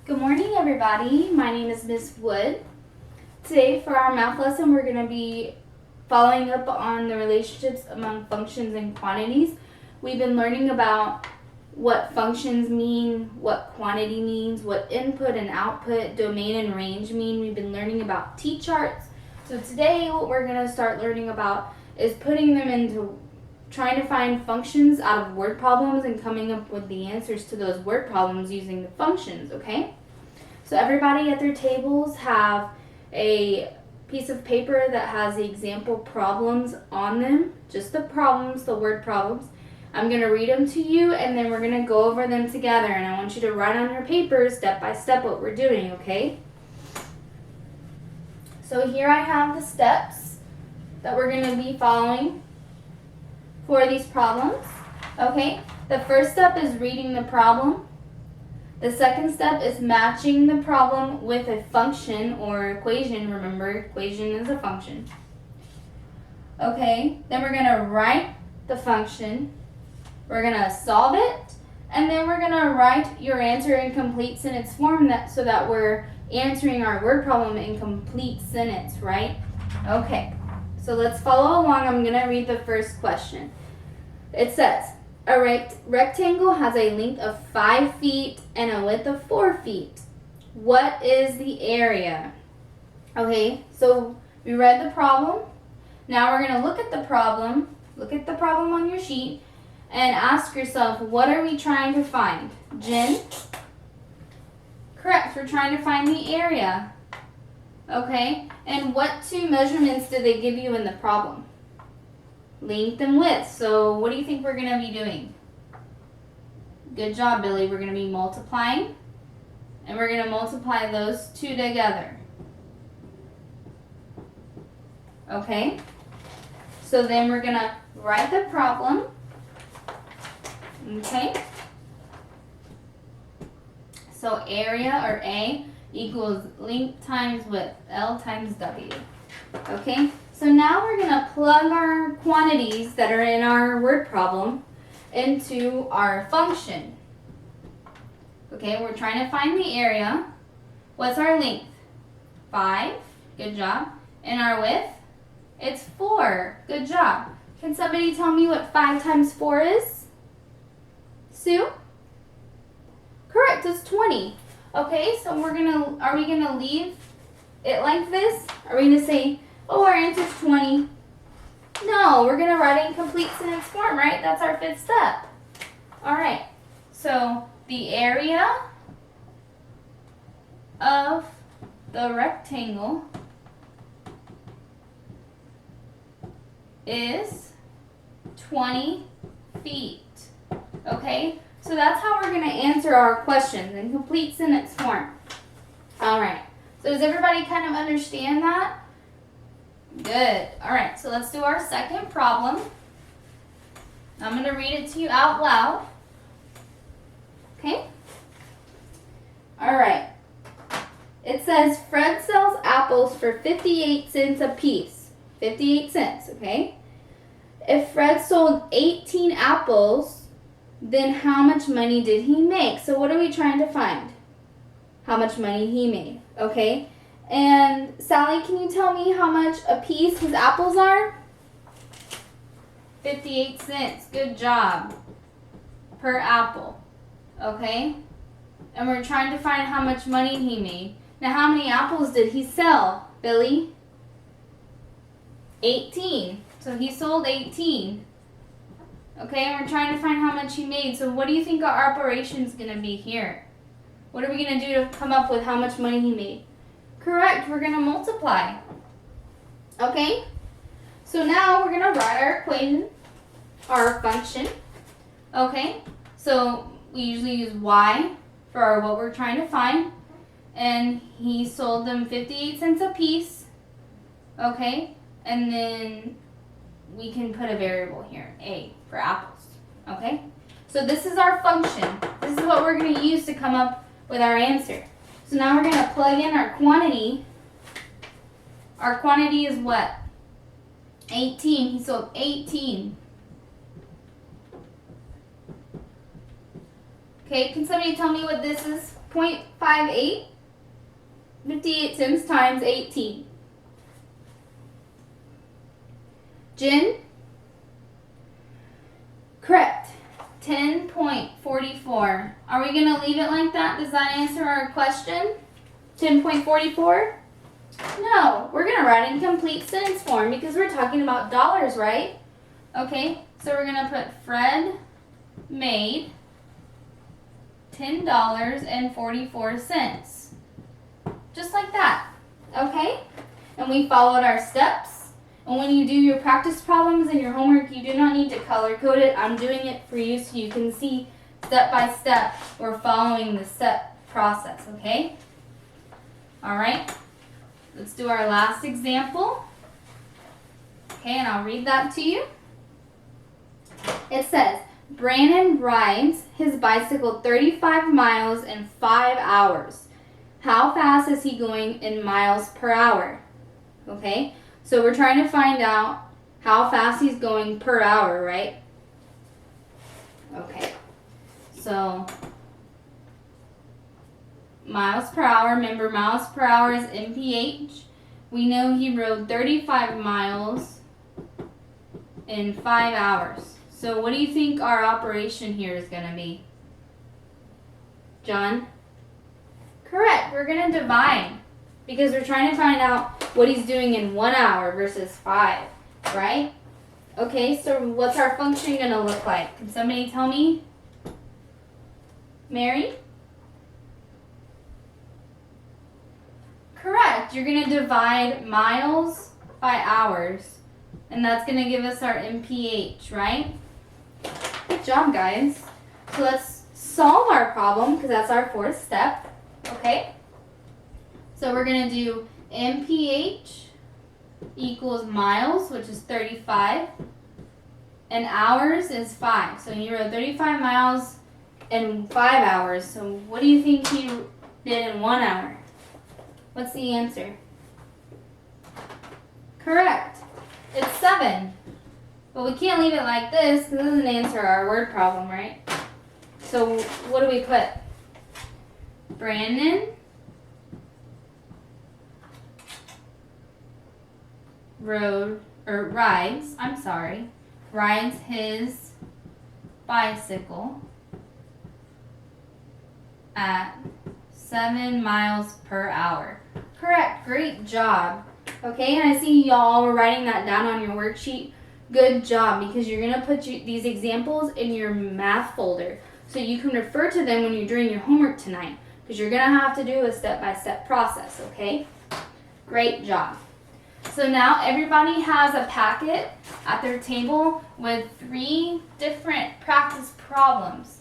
Good morning, everybody. My name is Miss Wood. Today for our math lesson, we're going to be following up on the relationships among functions and quantities. We've been learning about what functions mean, what quantity means, what input and output, domain and range mean. We've been learning about t-charts. So today what we're going to start learning about is putting them into trying to find functions out of word problems and coming up with the answers to those word problems using the functions, okay? So everybody at their tables have a piece of paper that has the example problems on them, just the problems, the word problems. I'm going to read them to you and then we're going to go over them together, and I want you to write on your paper step by step what we're doing, okay? So here I have the steps that we're going to be following for these problems, okay? The first step is reading the problem. The second step is matching the problem with a function or equation. Remember, equation is a function. Okay, then we're going to write the function. We're going to solve it, and then we're going to write your answer in complete sentence form so that we're answering our word problem in complete sentence, right? Okay, so let's follow along. I'm going to read the first question. It says, a rectangle has a length of 5 feet and a width of 4 feet. What is the area? Okay, so we read the problem. Now we're going to look at the problem. Look at the problem on your sheet and ask yourself, what are we trying to find? Jen? Correct, we're trying to find the area. Okay, and what two measurements did they give you in the problem? Length and width. So what do you think we're going to be doing? Good job, Billy. We're going to be multiplying, and we're going to multiply those two together. Okay? So then we're going to write the problem. Okay? So area, or A, equals length times width, L times W. Okay? So now we're going to plug our quantities that are in our word problem into our function. Okay, we're trying to find the area. What's our length? 5. Good job. And our width? It's 4. Good job. Can somebody tell me what 5 times 4 is? Sue? Correct, it's 20. Okay, so are we gonna leave it like this? Are we gonna say, oh, our answer's 20? No, we're going to write it in complete sentence form, right? That's our fifth step. All right, so the area of the rectangle is 20 feet. Okay, so that's how we're going to answer our questions in complete sentence form. All right, so does everybody kind of understand that? Good. All right, so let's do our second problem. I'm going to read it to you out loud. Okay? All right. It says Fred sells apples for 58 cents a piece. 58 cents, okay? If Fred sold 18 apples, then how much money did he make? So what are we trying to find? How much money he made, okay? And Sally, can you tell me how much a piece his apples are? 58 cents. Good job. Per apple. Okay? And we're trying to find how much money he made. Now, how many apples did he sell, Billy? 18. So he sold 18. Okay, and we're trying to find how much he made. So what do you think our operation is going to be here? What are we going to do to come up with how much money he made? Correct, we're going to multiply. Okay? So now we're going to write our equation, our function. Okay? So we usually use y for what we're trying to find. And he sold them 58 cents a piece. Okay? And then we can put a variable here, a, for apples. Okay? So this is our function. This is what we're going to use to come up with our answer. So now we're going to plug in our quantity. Our quantity is what? 18. He sold 18. Okay, can somebody tell me what this is? 0.58. 58 cents times 18. Jen? Correct. 10.44. Are we going to leave it like that? Does that answer our question? 10.44? No, we're going to write in complete sentence form because we're talking about dollars, right? Okay, so we're going to put Fred made $10.44. Just like that, okay? And we followed our steps. And when you do your practice problems and your homework, you do not need to color code it. I'm doing it for you so you can see step by step we're following the step process, okay? All right, let's do our last example. Okay, and I'll read that to you. It says, Brandon rides his bicycle 35 miles in 5 hours. How fast is he going in miles per hour? Okay, so we're trying to find out how fast he's going per hour, right? Okay, so miles per hour, remember miles per hour is mph. We know he rode 35 miles in 5 hours. So what do you think our operation here is going to be? John? Correct. We're going to divide because we're trying to find out what he's doing in 1 hour versus 5, right? Okay, so what's our function going to look like? Can somebody tell me? Mary? Correct. You're going to divide miles by hours, and that's going to give us our mph, right? Good job, guys. So let's solve our problem because that's our fourth step. Okay, so we're going to do mph equals miles, which is 35, and hours is 5. So you rode 35 miles in 5 hours. So what do you think he did in 1 hour? What's the answer? Correct. It's 7. But we can't leave it like this because it doesn't answer our word problem, right? So what do we put? Brandon rides his bicycle at 7 miles per hour. Correct, great job. Okay, and I see y'all were writing that down on your worksheet. Good job, because you're gonna put these examples in your math folder so you can refer to them when you're doing your homework tonight. Because you're going to have to do a step-by-step process, okay? Great job. So now everybody has a packet at their table with 3 different practice problems,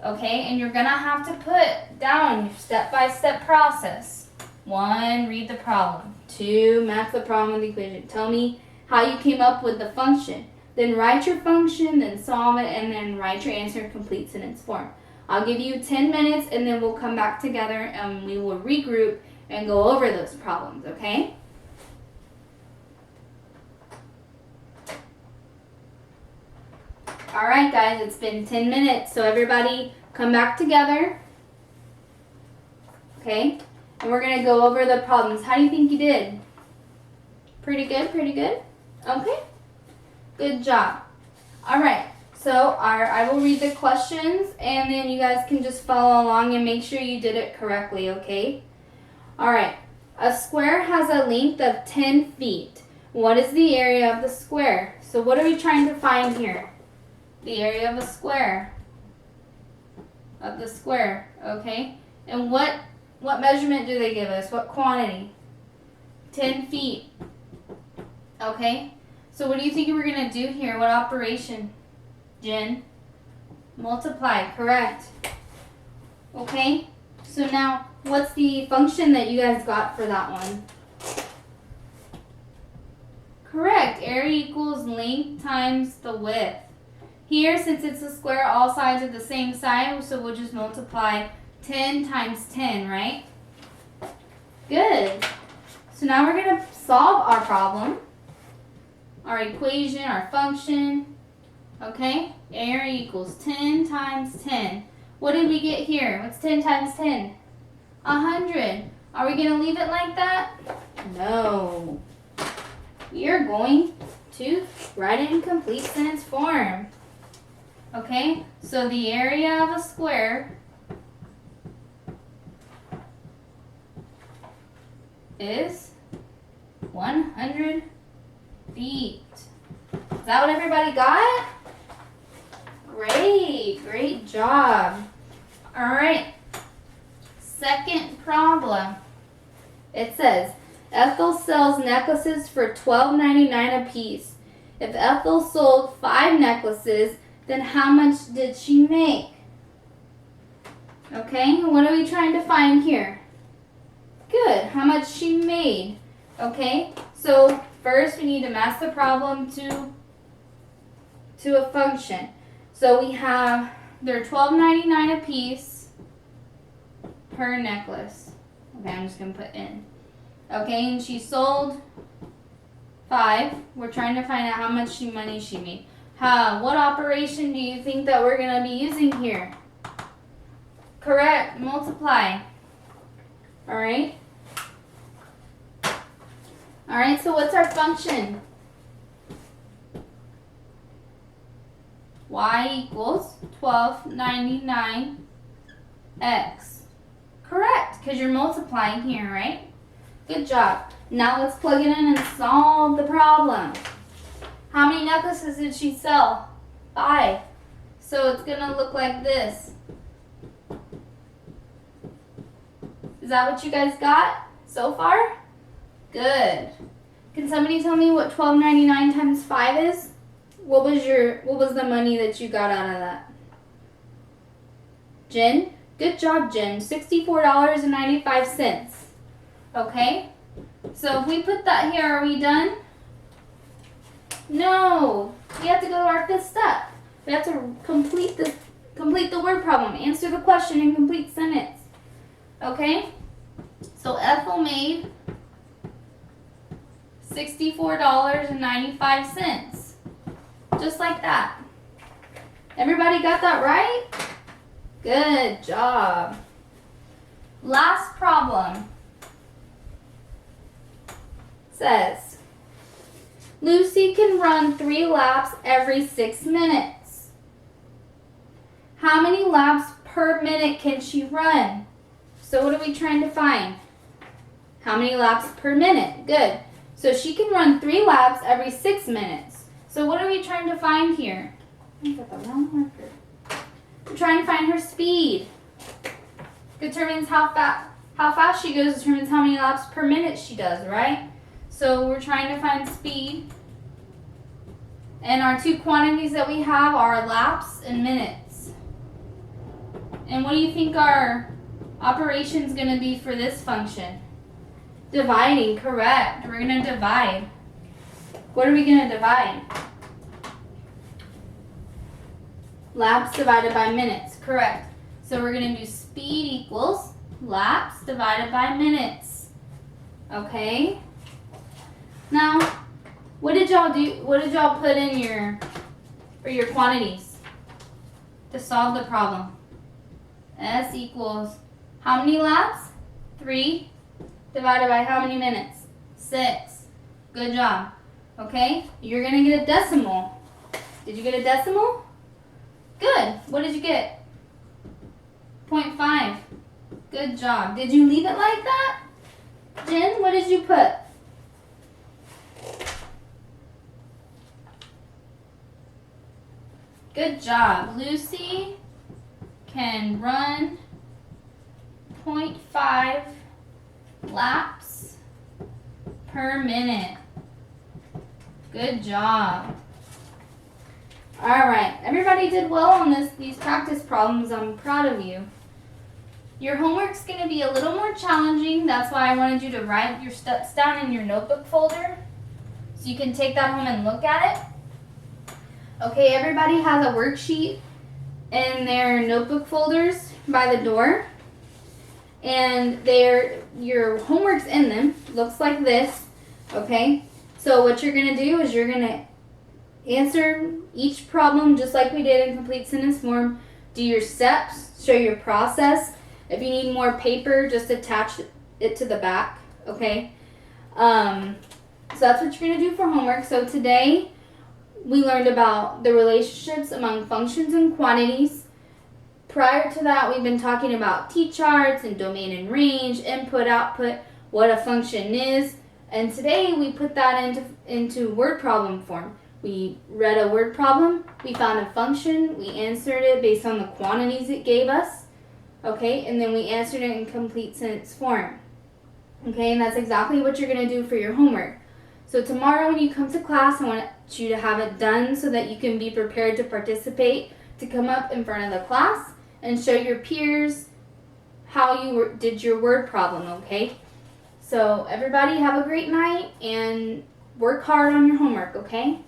okay? And you're going to have to put down your step-by-step process. 1, read the problem. 2, map the problem with the equation. Tell me how you came up with the function. Then write your function, then solve it, and then write your answer in complete sentence form. I'll give you 10 minutes and then we'll come back together and we will regroup and go over those problems, okay? All right, guys, it's been 10 minutes, so everybody come back together, okay? And we're going to go over the problems. How do you think you did? Pretty good, pretty good? Okay, good job. All right. So I will read the questions and then you guys can just follow along and make sure you did it correctly, okay? All right. A square has a length of 10 feet. What is the area of the square? So what are we trying to find here? The area of a square. Of the square, okay? And what measurement do they give us? What quantity? 10 feet. Okay? So what do you think we're going to do here? What operation? Jen? Multiply, correct. Okay, so now what's the function that you guys got for that one? Correct, area equals length times the width. Here, since it's a square, all sides are the same side, so we'll just multiply 10 times 10, right? Good. So now we're going to solve our problem, our equation, our function. Okay, area equals 10 times 10. What did we get here? What's 10 times 10? 100. Are we going to leave it like that? No. You're going to write it in complete sentence form. Okay, so the area of a square is 100 feet. Is that what everybody got? Great job. All right, second problem. It says, Ethel sells necklaces for $12.99 a piece. If Ethel sold 5 necklaces, then how much did she make? Okay, what are we trying to find here? Good, how much she made. Okay, so first we need to mask the problem to a function. So we have, they're $12.99 a piece per necklace. Okay, I'm just going to put in. Okay, and she sold 5. We're trying to find out how much money she made. What operation do you think that we're going to be using here? Correct, multiply. Alright, so what's our function? Y equals 12.99x. Correct, because you're multiplying here, right? Good job. Now let's plug it in and solve the problem. How many necklaces did she sell? 5. So it's going to look like this. Is that what you guys got so far? Good. Can somebody tell me what $12.99 times 5 is? What was the money that you got out of that? Jen? Good job, Jen. $64.95. Okay? So if we put that here, are we done? No. We have to go to our 5th step. We have to complete the word problem. Answer the question in complete sentence. Okay? So Ethel made $64.95. Just like that. Everybody got that right? Good job. Last problem says, Lucy can run 3 laps every 6 minutes. How many laps per minute can she run? So what are we trying to find? How many laps per minute? Good. So she can run 3 laps every 6 minutes. So what are we trying to find here? I got the wrong marker. We're trying to find her speed. Determines how fast she goes, determines how many laps per minute she does, right? So we're trying to find speed. And our 2 quantities that we have are laps and minutes. And what do you think our operation is going to be for this function? Dividing, correct. We're going to divide. What are we going to divide? Laps divided by minutes, correct. So we're going to do speed equals laps divided by minutes. Okay? Now, what did y'all do? What did y'all put in for your quantities to solve the problem? S equals how many laps? 3 divided by how many minutes? 6. Good job. Okay? You're going to get a decimal. Did you get a decimal? Good. What did you get? 0.5. Good job. Did you leave it like that? Jen, what did you put? Good job. Lucy can run 0.5 laps per minute. Good job. All right, everybody did well on these practice problems. I'm proud of you. Your homework's going to be a little more challenging. That's why I wanted you to write your steps down in your notebook folder so you can take that home and look at it. Okay, everybody has a worksheet in their notebook folders by the door. And your homework's in them. Looks like this. Okay, so what you're going to do is you're going to answer each problem just like we did in complete sentence form. do your steps, show your process. If you need more paper, just attach it to the back, okay? So that's what you're going to do for homework. So today we learned about the relationships among functions and quantities. Prior to that, we've been talking about t-charts and domain and range, input, output, what a function is. And today we put that into word problem form. We read a word problem, we found a function, we answered it based on the quantities it gave us, okay, and then we answered it in complete sentence form. Okay, and that's exactly what you're going to do for your homework. So tomorrow when you come to class, I want you to have it done so that you can be prepared to participate, to come up in front of the class and show your peers how you did your word problem, okay? So everybody have a great night and work hard on your homework, okay?